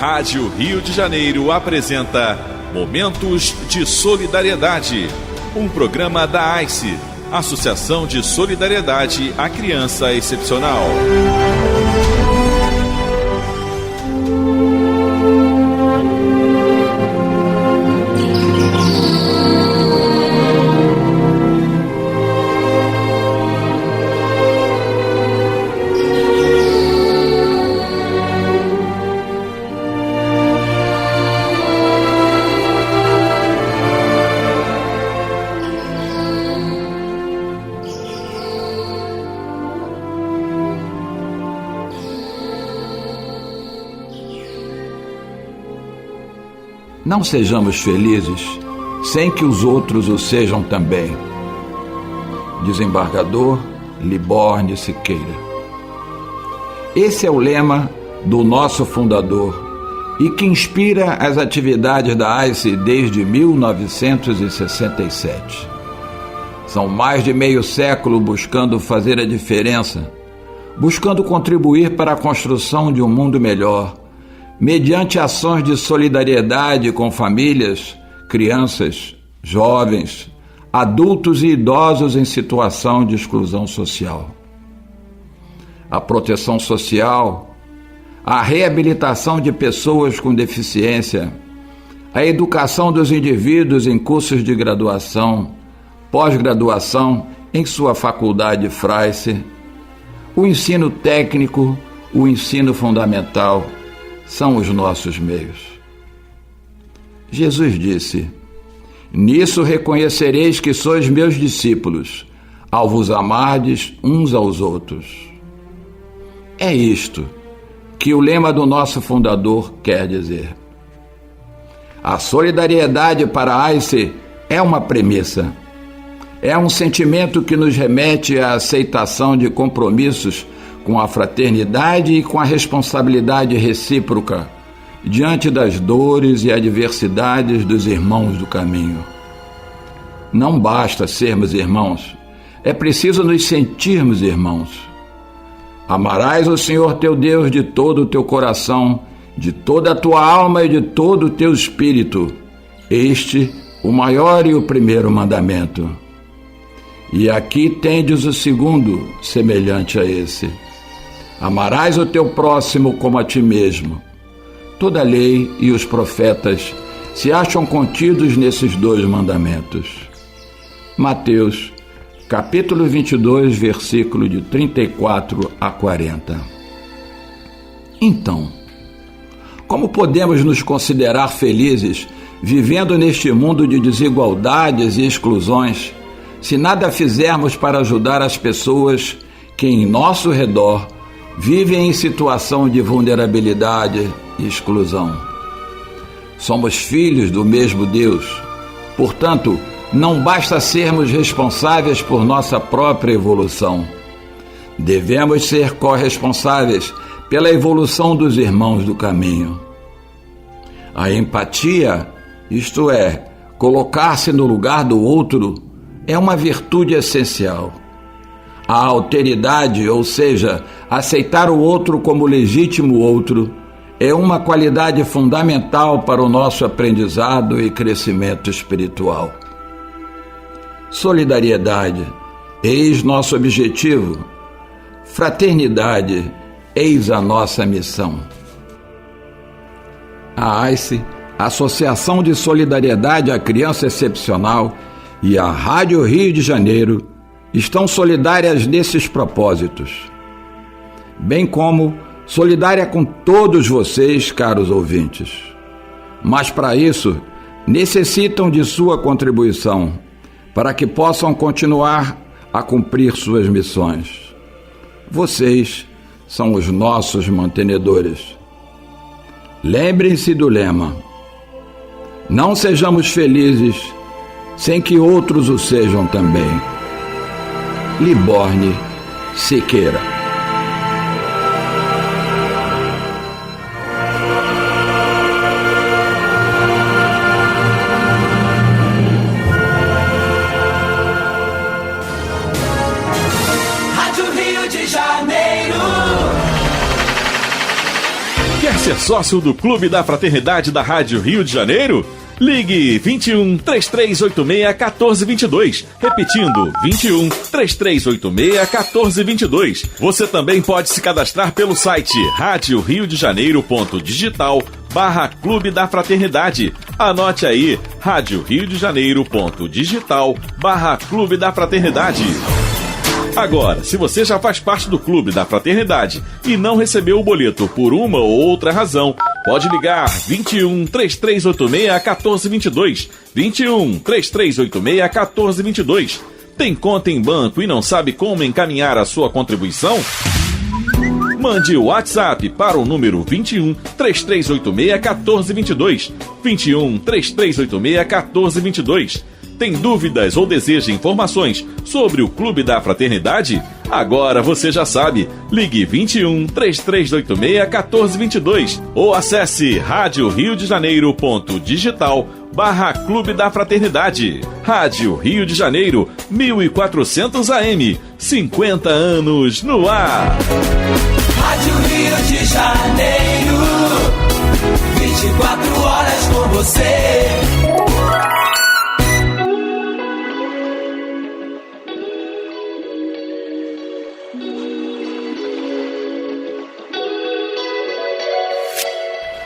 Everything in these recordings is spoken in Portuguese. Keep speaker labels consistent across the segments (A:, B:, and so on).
A: Rádio Rio de Janeiro apresenta Momentos de Solidariedade, um programa da AICE, Associação de Solidariedade à Criança Excepcional.
B: Não sejamos felizes sem que os outros o sejam também. Desembargador Liborne Siqueira. Esse é o lema do nosso fundador e que inspira as atividades da AICE desde 1967. São mais de meio século buscando fazer a diferença, buscando contribuir para a construção de um mundo melhor, mediante ações de solidariedade com famílias, crianças, jovens, adultos e idosos em situação de exclusão social. A proteção social, a reabilitação de pessoas com deficiência, a educação dos indivíduos em cursos de graduação, pós-graduação em sua faculdade Fraice, o ensino técnico, o ensino fundamental, são os nossos meios. Jesus disse: "Nisso reconhecereis que sois meus discípulos, ao vos amardes uns aos outros." É isto que o lema do nosso fundador quer dizer. A solidariedade para a AICE é uma premissa. É um sentimento que nos remete à aceitação de compromissos com a fraternidade e com a responsabilidade recíproca diante das dores e adversidades dos irmãos do caminho. Não basta sermos irmãos, é preciso nos sentirmos irmãos. Amarás o Senhor teu Deus de todo o teu coração, de toda a tua alma e de todo o teu espírito. Este, o maior e o primeiro mandamento. E aqui tendes o segundo, semelhante a esse: amarás o teu próximo como a ti mesmo. Toda a lei e os profetas se acham contidos nesses dois mandamentos. Mateus, capítulo 22, versículo de 34 a 40. Então, como podemos nos considerar felizes vivendo neste mundo de desigualdades e exclusões, se nada fizermos para ajudar as pessoas que em nosso redor vivem em situação de vulnerabilidade e exclusão? Somos filhos do mesmo Deus. Portanto, não basta sermos responsáveis por nossa própria evolução. Devemos ser corresponsáveis pela evolução dos irmãos do caminho. A empatia, isto é, colocar-se no lugar do outro, é uma virtude essencial. A alteridade, ou seja, aceitar o outro como legítimo outro, é uma qualidade fundamental para o nosso aprendizado e crescimento espiritual. Solidariedade, eis nosso objetivo. Fraternidade, eis a nossa missão. A AICE, Associação de Solidariedade à Criança Excepcional, e a Rádio Rio de Janeiro estão solidárias nesses propósitos, bem como solidária com todos vocês, caros ouvintes. Mas para isso, necessitam de sua contribuição, para que possam continuar a cumprir suas missões. Vocês são os nossos mantenedores. Lembrem-se do lema: não sejamos felizes sem que outros o sejam também. Liborne Siqueira.
C: Rádio Rio de Janeiro.
A: Quer ser sócio do Clube da Fraternidade da Rádio Rio de Janeiro? Ligue 21 3386 1422. Repetindo, 21 3386 1422. Você também pode se cadastrar pelo site radioriodejaneiro.digital/Clube da Fraternidade. Anote aí, radioriodejaneiro.digital/Clube da Fraternidade. Agora, se você já faz parte do Clube da Fraternidade e não recebeu o boleto por uma ou outra razão, pode ligar 21 3386 1422. 21 3386 1422. Tem conta em banco e não sabe como encaminhar a sua contribuição? Mande o WhatsApp para o número 21 3386 1422. 21 3386 1422. Tem dúvidas ou deseja informações sobre o Clube da Fraternidade? Agora você já sabe. Ligue 21 3386 1422 ou acesse radioriodejaneiro.digital/Clube da Fraternidade. Rádio Rio de Janeiro, 1400 AM, 50 anos no ar.
C: Rádio Rio de Janeiro, 24 horas com você.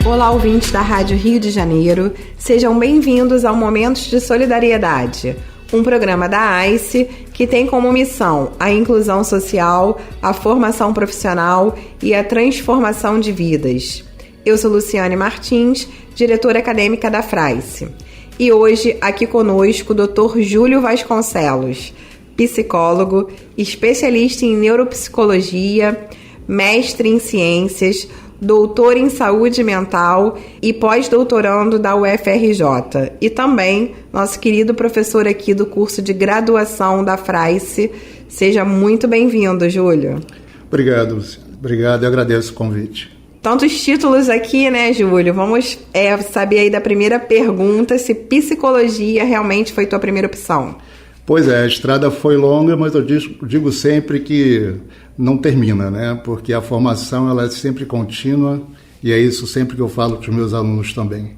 D: Olá, ouvintes da Rádio Rio de Janeiro, sejam bem-vindos ao Momentos de Solidariedade, um programa da ICE que tem como missão a inclusão social, a formação profissional e a transformação de vidas. Eu sou Luciane Martins, diretora acadêmica da FRAICE, e hoje aqui conosco o Dr. Júlio Vasconcelos, psicólogo, especialista em neuropsicologia, mestre em ciências, doutor em saúde mental e pós-doutorando da UFRJ. E também nosso querido professor aqui do curso de graduação da FRAICE. Seja muito bem-vindo, Júlio.
E: Obrigado, Luciano. Obrigado, eu agradeço o convite.
D: Tantos títulos aqui, né, Júlio? Vamos saber aí da primeira pergunta, se psicologia realmente foi tua primeira opção.
E: Pois é, a estrada foi longa, mas eu digo sempre que não termina, né? Porque a formação ela é sempre contínua e é isso sempre que eu falo para os meus alunos também.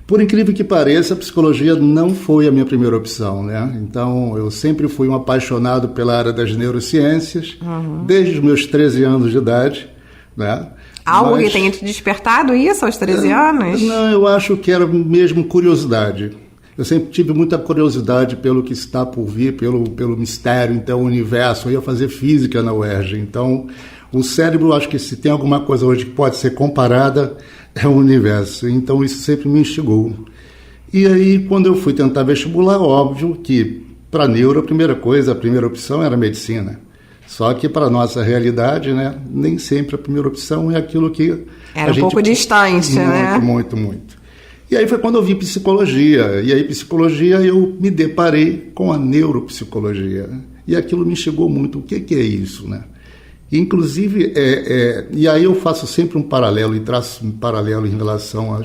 E: Por incrível que pareça, a psicologia não foi a minha primeira opção, né? Então, eu sempre fui um apaixonado pela área das neurociências, desde os meus 13 anos de idade, né?
D: Algo que tenha te despertado isso aos 13 anos?
E: Não, eu acho que era mesmo curiosidade. Eu sempre tive muita curiosidade pelo que está por vir, pelo mistério, então, o universo. Eu ia fazer física na UERJ. Então, o cérebro, acho que se tem alguma coisa hoje que pode ser comparada, é o universo. Então, isso sempre me instigou. E aí, quando eu fui tentar vestibular, óbvio que, para neuro, a primeira opção era medicina. Só que, para a nossa realidade, né, nem sempre a primeira opção é aquilo que...
D: Era um pouco distante, né?
E: Muito. E aí foi quando eu vi psicologia. E aí, psicologia, eu me deparei com a neuropsicologia. E aquilo me chegou muito. O que é isso, né? Inclusive, e aí eu faço sempre um paralelo, e traço um paralelo em relação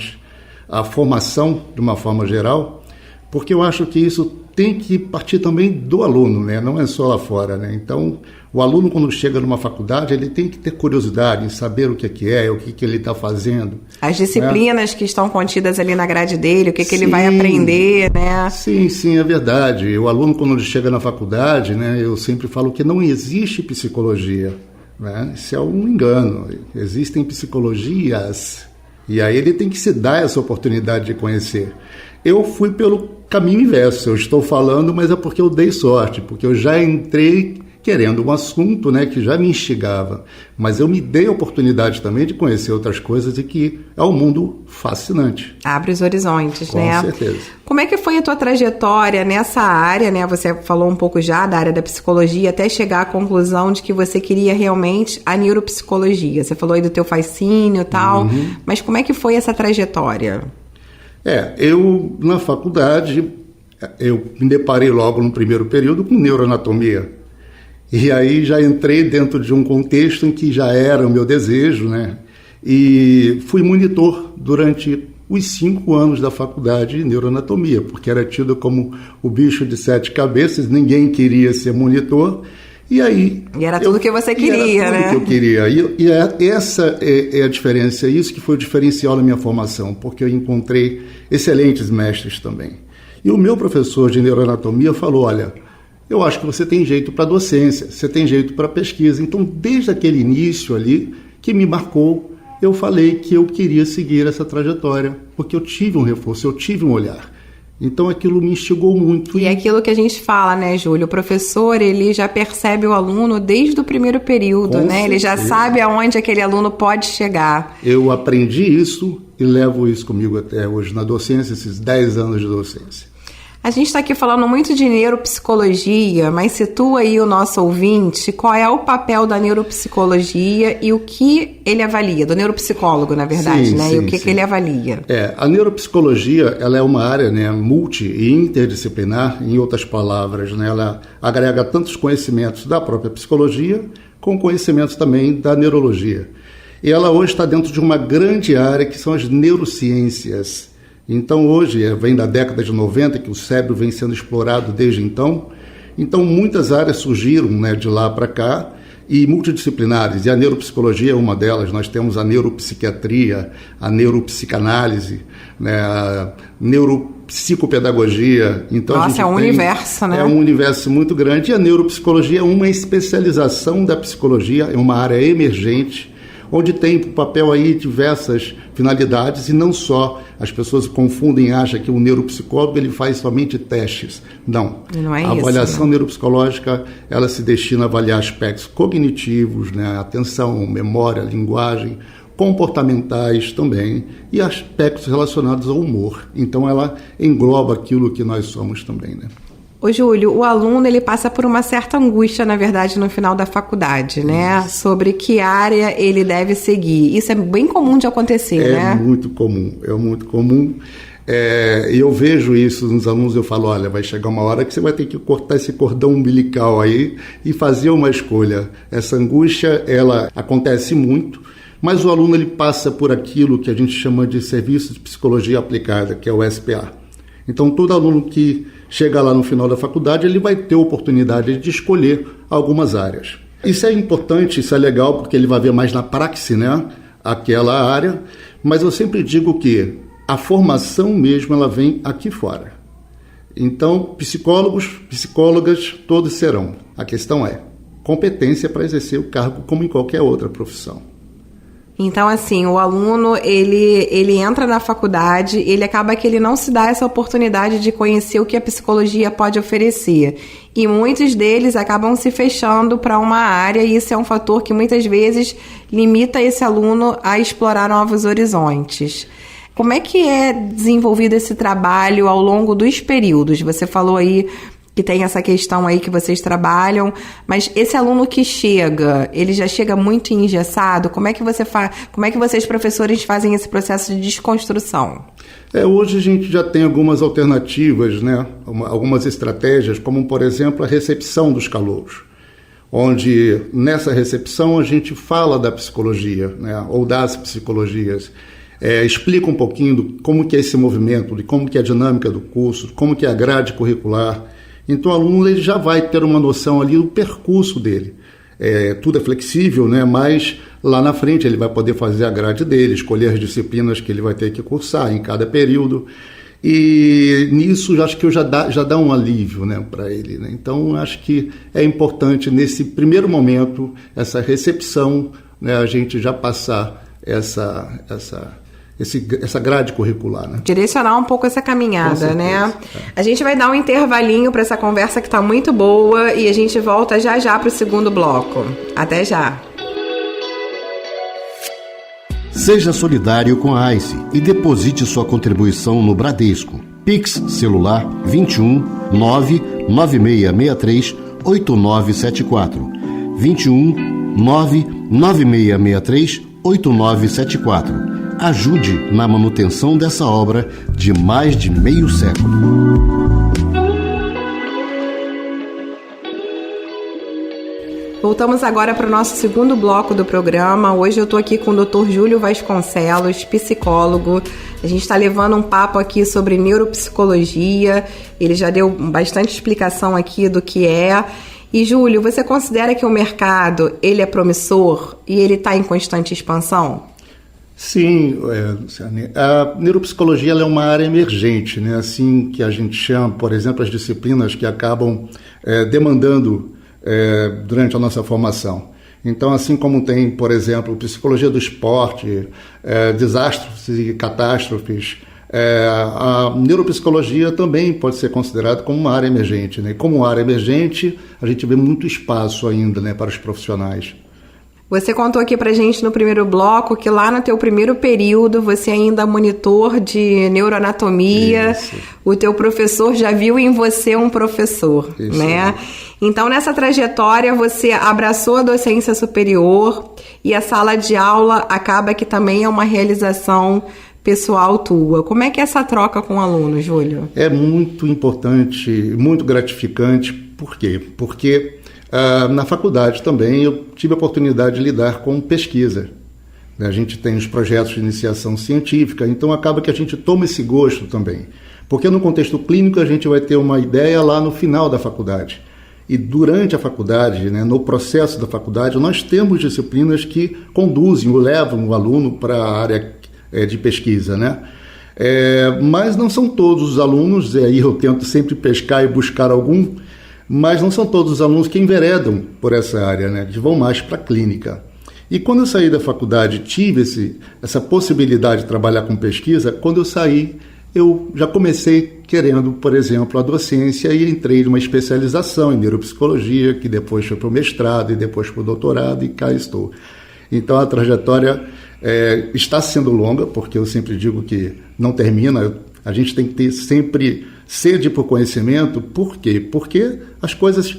E: à formação, de uma forma geral, porque eu acho que isso tem que partir também do aluno, né? Não é só lá fora, né? Então, o aluno, quando chega numa faculdade, ele tem que ter curiosidade em saber o que é, o que ele está fazendo.
D: As disciplinas, né, que estão contidas ali na grade dele, o que ele vai aprender, né?
E: Sim, é verdade. O aluno, quando ele chega na faculdade, né, eu sempre falo que não existe psicologia, né? Isso é um engano. Existem psicologias. E aí ele tem que se dar essa oportunidade de conhecer. Eu fui pelo caminho inverso. Eu estou falando, mas é porque eu dei sorte, porque eu já entrei querendo um assunto, né, que já me instigava. Mas eu me dei a oportunidade também de conhecer outras coisas e que é um mundo fascinante.
D: Abre os horizontes, né?
E: Com certeza.
D: Como é que foi a tua trajetória nessa área, né? Você falou um pouco já da área da psicologia, até chegar à conclusão de que você queria realmente a neuropsicologia. Você falou aí do teu fascínio e tal, mas como é que foi essa trajetória?
E: Eu, na faculdade, eu me deparei logo no primeiro período com neuroanatomia. E aí já entrei dentro de um contexto em que já era o meu desejo, né? E fui monitor durante os 5 anos da faculdade de neuroanatomia, porque era tido como o bicho de 7 cabeças, ninguém queria ser monitor. E aí...
D: E era tudo que você queria, né?
E: Era tudo que eu queria. Essa é a diferença, isso que foi o diferencial da minha formação, porque eu encontrei excelentes mestres também. E o meu professor de neuroanatomia falou, olha, eu acho que você tem jeito para docência, você tem jeito para pesquisa. Então, desde aquele início ali, que me marcou, eu falei que eu queria seguir essa trajetória, porque eu tive um reforço, eu tive um olhar. Então aquilo me instigou muito.
D: E é aquilo que a gente fala, né, Júlio? O professor, ele já percebe o aluno desde o primeiro período, né? Certeza. Ele já sabe aonde aquele aluno pode chegar.
E: Eu aprendi isso e levo isso comigo até hoje na docência, esses 10 anos de docência.
D: A gente está aqui falando muito de neuropsicologia, mas situa aí o nosso ouvinte qual é o papel da neuropsicologia e o que ele avalia, do neuropsicólogo, na verdade, sim, né? Sim, e o que ele avalia.
E: A neuropsicologia, ela é uma área, né, multi e interdisciplinar, em outras palavras, né? Ela agrega tantos conhecimentos da própria psicologia, com conhecimentos também da neurologia. E ela hoje está dentro de uma grande área que são as neurociências. Então hoje, vem da década de 90 que o cérebro vem sendo explorado desde então. Então muitas áreas surgiram, né, de lá para cá e multidisciplinares, e a neuropsicologia é uma delas. Nós temos a neuropsiquiatria, a neuropsicanálise, né, a neuropsicopedagogia. Então,
D: nossa, é um universo, né?
E: É um universo muito grande, e a neuropsicologia é uma especialização da psicologia, é uma área emergente, onde tem papel aí diversas finalidades, e não só. As pessoas confundem e acham que o neuropsicólogo ele faz somente testes. Não.
D: Não é
E: a
D: isso,
E: avaliação
D: né?
E: neuropsicológica, ela se destina a avaliar aspectos cognitivos, né, atenção, memória, linguagem, comportamentais também, e aspectos relacionados ao humor. Então ela engloba aquilo que nós somos também, né?
D: Ô, Júlio, o aluno ele passa por uma certa angústia, na verdade, no final da faculdade, né? Sobre que área ele deve seguir. Isso é bem comum de acontecer, né?
E: É muito comum, é muito comum. E eu vejo isso nos alunos, eu falo, olha, vai chegar uma hora que você vai ter que cortar esse cordão umbilical aí e fazer uma escolha. Essa angústia, ela acontece muito, mas o aluno ele passa por aquilo que a gente chama de Serviço de Psicologia Aplicada, que é o SPA. Então, todo aluno que chega lá no final da faculdade, ele vai ter oportunidade de escolher algumas áreas. Isso é importante, isso é legal, porque ele vai ver mais na praxe, né, aquela área, mas eu sempre digo que a formação mesmo, ela vem aqui fora. Então, psicólogos, psicólogas, todos serão. A questão é competência para exercer o cargo como em qualquer outra profissão.
D: Então, assim, o aluno, ele entra na faculdade, ele acaba que ele não se dá essa oportunidade de conhecer o que a psicologia pode oferecer. E muitos deles acabam se fechando para uma área, e isso é um fator que muitas vezes limita esse aluno a explorar novos horizontes. Como é que é desenvolvido esse trabalho ao longo dos períodos? Você falou aí que tem essa questão aí que vocês trabalham, mas esse aluno que chega, ele já chega muito engessado? Como é que vocês, professores, fazem esse processo de desconstrução?
E: Hoje a gente já tem algumas alternativas, né? Algumas estratégias, como, por exemplo, a recepção dos calouros, onde nessa recepção a gente fala da psicologia, né? Ou das psicologias, explica um pouquinho de como que é esse movimento, de como que é a dinâmica do curso, como que é a grade curricular. Então o aluno ele já vai ter uma noção ali do percurso dele. Tudo é flexível, né? Mas lá na frente ele vai poder fazer a grade dele, escolher as disciplinas que ele vai ter que cursar em cada período. E nisso acho que já dá um alívio, né, para ele, né? Então acho que é importante nesse primeiro momento, essa recepção, né, a gente já passar essa grade curricular, né?
D: Direcionar um pouco essa caminhada, né? A gente vai dar um intervalinho para essa conversa que está muito boa e a gente volta já para o segundo bloco. Até já!
F: Seja solidário com a ICE e deposite sua contribuição no Bradesco. Pix celular 21 99663 8974. 21 99663 8974. Ajude na manutenção dessa obra de mais de meio século.
D: Voltamos agora para o nosso segundo bloco do programa. Hoje eu estou aqui com o Dr. Júlio Vasconcelos, psicólogo. A gente está levando um papo aqui sobre neuropsicologia. Ele já deu bastante explicação aqui do que é. E, Júlio, você considera que o mercado ele é promissor e ele está em constante expansão?
E: Sim, Luciane. A neuropsicologia ela é uma área emergente, né? Assim que a gente chama, por exemplo, as disciplinas que acabam demandando durante a nossa formação. Então, assim como tem, por exemplo, psicologia do esporte, desastres e catástrofes, a neuropsicologia também pode ser considerada como uma área emergente, né? Como uma área emergente, a gente vê muito espaço ainda, né, para os profissionais.
D: Você contou aqui pra gente no primeiro bloco que lá no teu primeiro período você ainda é monitor de neuroanatomia. Isso. O teu professor já viu em você um professor, isso, né? Então, nessa trajetória, você abraçou a docência superior e a sala de aula acaba que também é uma realização pessoal tua. Como é que é essa troca com o aluno, Júlio? É muito importante, muito gratificante. Por quê? Porque na faculdade também eu tive a oportunidade de lidar com pesquisa. A gente tem os projetos de iniciação científica, então acaba que a gente toma esse gosto também. Porque no contexto clínico a gente vai ter uma ideia lá no final da faculdade. E durante a faculdade, né, no processo da faculdade, nós temos disciplinas que conduzem ou levam o aluno para a área de pesquisa, né? Mas não são todos os alunos, e aí eu tento sempre pescar e buscar algum, mas não são todos os alunos que enveredam por essa área, né, que vão mais para a clínica. E quando eu saí da faculdade, tive essa possibilidade de trabalhar com pesquisa. Quando eu saí, eu já comecei querendo, por exemplo, a docência e entrei numa especialização em neuropsicologia, que depois foi para o mestrado e depois para o doutorado, e cá estou. Então a trajetória está sendo longa, porque eu sempre digo que não termina. A gente tem que ter sempre sede por conhecimento. Por quê? Porque as coisas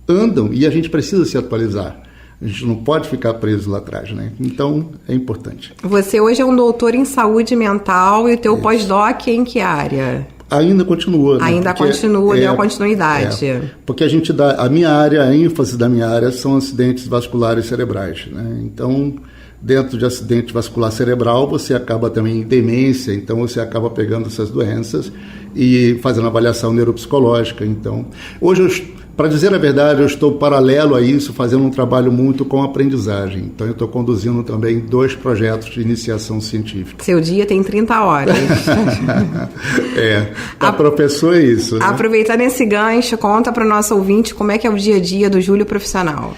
D: andam e a gente precisa se atualizar. A gente não pode ficar preso lá atrás, né? Então, é importante. Você hoje é um doutor em saúde mental e o teu pós-doc em que área? Ainda continua. Né? Ainda continua, deu continuidade. Porque a minha área, a ênfase da minha área são acidentes vasculares cerebrais, né? Então, dentro de acidente vascular cerebral, você acaba também em demência, então você acaba pegando essas doenças e fazendo avaliação neuropsicológica. Então, hoje, para dizer a verdade, eu estou paralelo a isso, fazendo um trabalho muito com aprendizagem. Então, eu estou conduzindo também 2 projetos de iniciação científica. Seu dia tem 30 horas. Para professor é isso. Né? Aproveitando esse gancho, conta para o nosso ouvinte como é que é o dia a dia do Júlio profissional.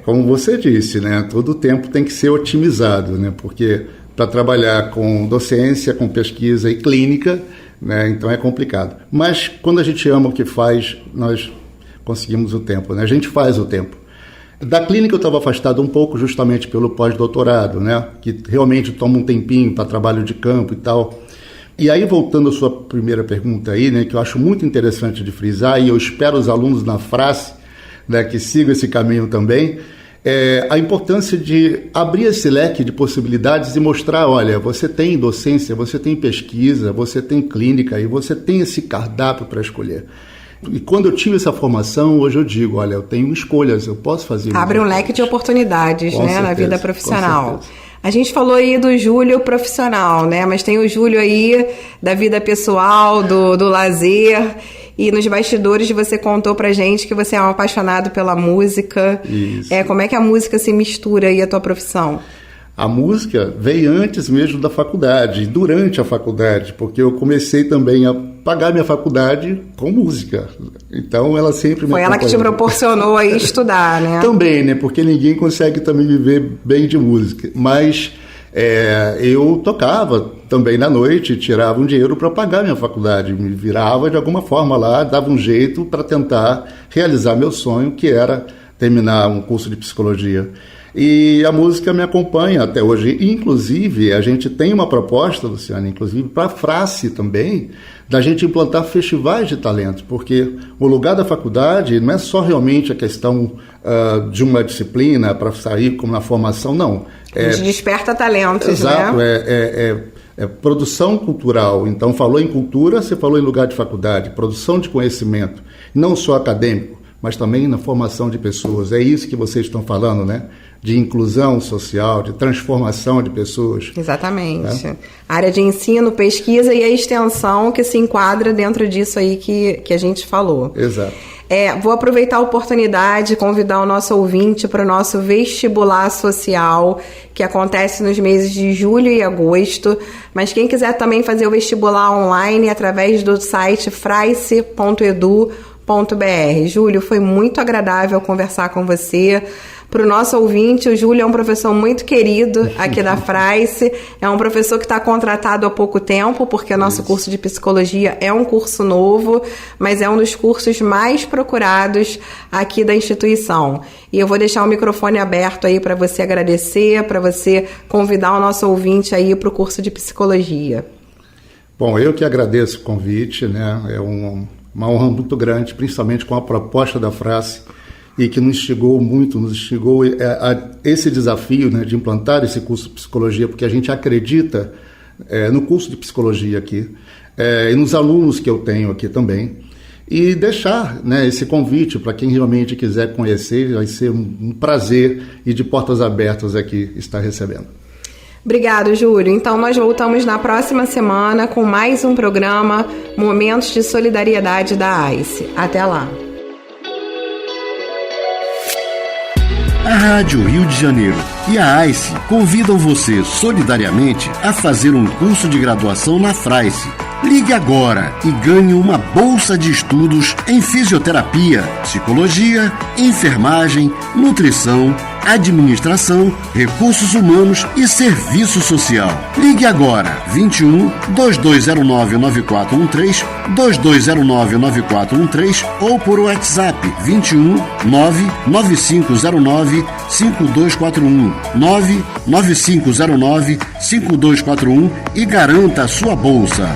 D: Como você disse, né? Todo o tempo tem que ser otimizado, né? Porque para trabalhar com docência, com pesquisa e clínica, né? Então é complicado. Mas quando a gente ama o que faz, nós conseguimos o tempo, né? A gente faz o tempo. Da clínica eu estava afastado um pouco justamente pelo pós-doutorado, né? Que realmente toma um tempinho para trabalho de campo e tal. E aí, voltando à sua primeira pergunta aí, né? Que eu acho muito interessante de frisar, e eu espero os alunos na FRACE, né, que sigam esse caminho também, a importância de abrir esse leque de possibilidades e mostrar, olha, você tem docência, você tem pesquisa, você tem clínica e você tem esse cardápio para escolher. E quando eu tive essa formação, hoje eu digo, olha, eu tenho escolhas, eu posso fazer... Abre um leque de oportunidades, né, certeza, na vida profissional. A gente falou aí do Júlio profissional, né, mas tem o Júlio aí da vida pessoal, do lazer... E nos bastidores você contou pra gente que você é um apaixonado pela música. Isso. Como é que a música se mistura aí à tua profissão? A música veio antes mesmo da faculdade, durante a faculdade, porque eu comecei também a pagar minha faculdade com música. Então ela sempre me acompanhou. Foi ela que te proporcionou aí estudar, né? Também, né? Porque ninguém consegue também viver bem de música. Mas... eu tocava também na noite, tirava um dinheiro para pagar minha faculdade, me virava de alguma forma lá, dava um jeito para tentar realizar meu sonho, que era terminar um curso de psicologia. E a música me acompanha até hoje. Inclusive, a gente tem uma proposta, Luciana, inclusive para a FRACE também, da gente implantar festivais de talentos, porque o lugar da faculdade não é só realmente a questão de uma disciplina para sair como na formação, não. A gente desperta talentos, exato, né? É produção cultural. Então, falou em cultura, você falou em lugar de faculdade, produção de conhecimento, não só acadêmico, mas também na formação de pessoas. É isso que vocês estão falando, né?
E: de inclusão social, de transformação de pessoas.
D: Exatamente. Né? Área de ensino, pesquisa e a extensão que se enquadra dentro disso aí que a gente falou.
E: Exato.
D: Vou aproveitar a oportunidade e convidar o nosso ouvinte para o nosso vestibular social, que acontece nos meses de julho e agosto. Mas quem quiser também fazer o vestibular online através do site fraice.edu.br. Júlio, foi muito agradável conversar com você. Para o nosso ouvinte, o Júlio é um professor muito querido aqui da Fraice, é um professor que está contratado há pouco tempo, porque o nosso curso de psicologia é um curso novo, mas é um dos cursos mais procurados aqui da instituição. E eu vou deixar o microfone aberto aí para você agradecer, para você convidar o nosso ouvinte aí para o curso de psicologia.
E: Bom, eu que agradeço o convite, né? É uma honra muito grande, principalmente com a proposta da Fraice, e que nos instigou a esse desafio, né, de implantar esse curso de psicologia, porque a gente acredita no curso de psicologia aqui, e nos alunos que eu tenho aqui também, e deixar, né, esse convite para quem realmente quiser conhecer. Vai ser um prazer e de portas abertas aqui estar recebendo.
D: Obrigado, Júlio. Então, nós voltamos na próxima semana com mais um programa Momentos de Solidariedade da AICE. Até lá.
F: A Rádio Rio de Janeiro e a AICE convidam você solidariamente a fazer um curso de graduação na Fraice. Ligue agora e ganhe uma bolsa de estudos em fisioterapia, psicologia, enfermagem, nutrição, administração, recursos humanos e serviço social. Ligue agora 21 2209 9413, 2209 9413 ou por WhatsApp 21 99509 5241 99509 5241 e garanta a sua bolsa.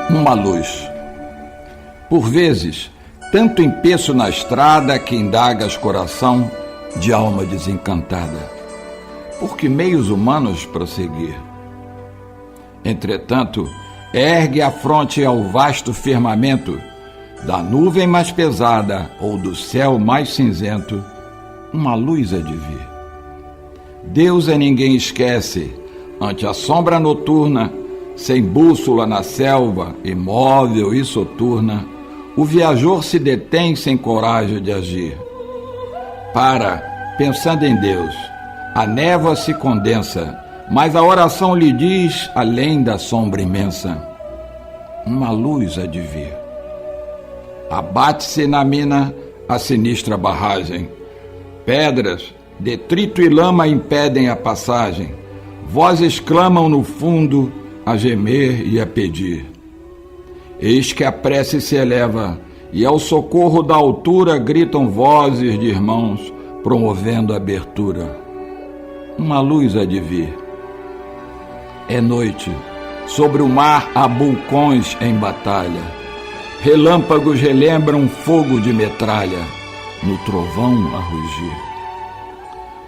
B: Uma luz. Por vezes, tanto empeço na estrada que indagas coração de alma desencantada. Por que meios humanos prosseguir? Entretanto, ergue a fronte ao vasto firmamento, da nuvem mais pesada ou do céu mais cinzento, uma luz há de vir. Deus a ninguém esquece, ante a sombra noturna, sem bússola na selva, imóvel e soturna, o viajor se detém sem coragem de agir. Pensando em Deus, a névoa se condensa, mas a oração lhe diz, além da sombra imensa, uma luz há de vir. Abate-se na mina a sinistra barragem. Pedras, detrito e lama impedem a passagem. Vozes clamam no fundo, a gemer e a pedir. Eis que a prece se eleva, e ao socorro da altura gritam vozes de irmãos, promovendo a abertura. Uma luz há de vir. É noite, sobre o mar há vulcões em batalha. Relâmpagos relembram fogo de metralha, no trovão a rugir.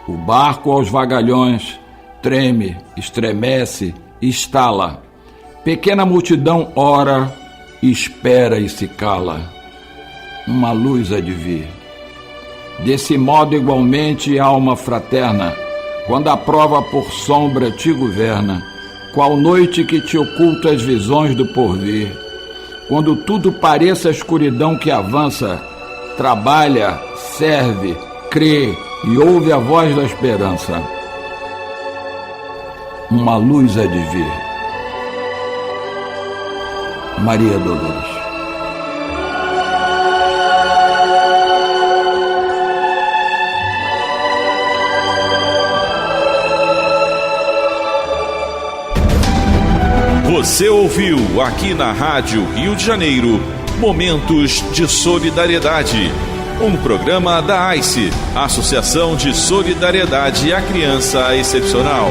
B: O barco aos vagalhões treme, estremece, estala. Pequena multidão ora, espera e se cala. Uma luz há de vir. Desse modo igualmente alma fraterna, quando a prova por sombra te governa, qual noite que te oculta as visões do porvir, quando tudo pareça a escuridão que avança, trabalha, serve, crê e ouve a voz da esperança. Uma luz há de vir. Maria Dolores.
A: Você ouviu aqui na Rádio Rio de Janeiro Momentos de Solidariedade, um programa da AICE, Associação de Solidariedade à Criança Excepcional.